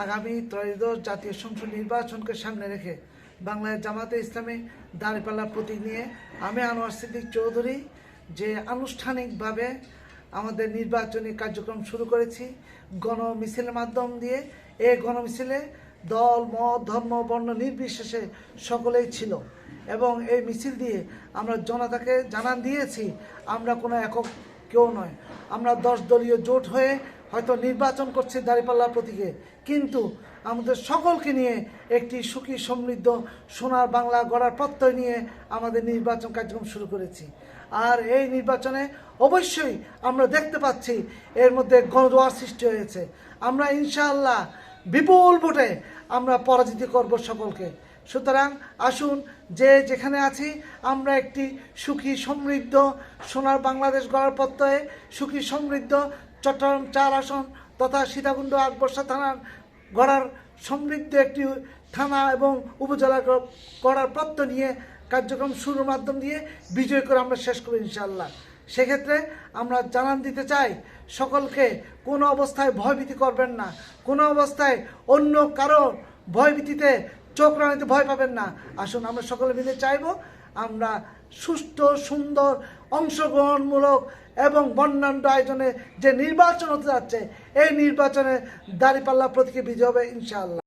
আগামী ত্রয়োদশ জাতীয় সংসদ নির্বাচনকে সামনে রেখে বাংলাদেশ জামাতে ইসলামী দাঁড়িপাল্লা প্রতীক নিয়ে আমি আনোয়ার সিদ্দিক চৌধুরী যে আনুষ্ঠানিকভাবে আমাদের নির্বাচনী কার্যক্রম শুরু করেছি গণমিছিলের মাধ্যম দিয়ে। এই গণমিছিলে দল মত ধর্ম বর্ণ নির্বিশেষে সকলেই ছিল এবং এই মিছিল দিয়ে আমরা জনতাকে জানান দিয়েছি আমরা কোনো একক কেউ নয়, আমরা 10 দলীয় জোট হয়ে হয়তো নির্বাচন করছি দাঁড়িপাল্লা প্রতীকে, কিন্তু আমাদের সকলকে নিয়ে একটি সুখী সমৃদ্ধ সোনার বাংলা গড়ার প্রত্যয় নিয়ে আমাদের নির্বাচন কার্যক্রম শুরু করেছি। আর এই নির্বাচনে অবশ্যই আমরা দেখতে পাচ্ছি এর মধ্যে গণজোয়ার সৃষ্টি হয়েছে। আমরা ইনশাআল্লাহ বিপুল ভোটে আমরা পরাজিত করব সকলকে। সুতরাং আসুন যে যেখানে আছি আমরা একটি সুখী সমৃদ্ধ সোনার বাংলাদেশ গড়ার প্রত্যয়ে সুখী সমৃদ্ধ চট্টগ্রাম 4 আসন তথা সীতাকুণ্ড 8 বর্ষা থানার গড়ার সমৃদ্ধ একটি থানা এবং উপজেলা গড়ার প্রত্যয় নিয়ে কার্যক্রম শুরুর মাধ্যম দিয়ে বিজয় করে আমরা শেষ করব ইনশাআল্লাহ। সেক্ষেত্রে আমরা জানান দিতে চাই সকলকে কোনো অবস্থায় ভয়ভীতি করবেন না, কোনো অবস্থায় অন্য কারো ভয়ভীতিতে চোখ রাঙাতে ভয় পাবেন না। আসুন আমরা সকলে মিলে চাইব আমরা সুষ্ঠু সুন্দর অংশগ্রহণমূলক এবং বর্ণাঢ্য আয়োজনে যে নির্বাচন হতে যাচ্ছে এই নির্বাচনে দাঁড়িপাল্লা প্রতীকে বিজয় হবে ইনশাআল্লাহ।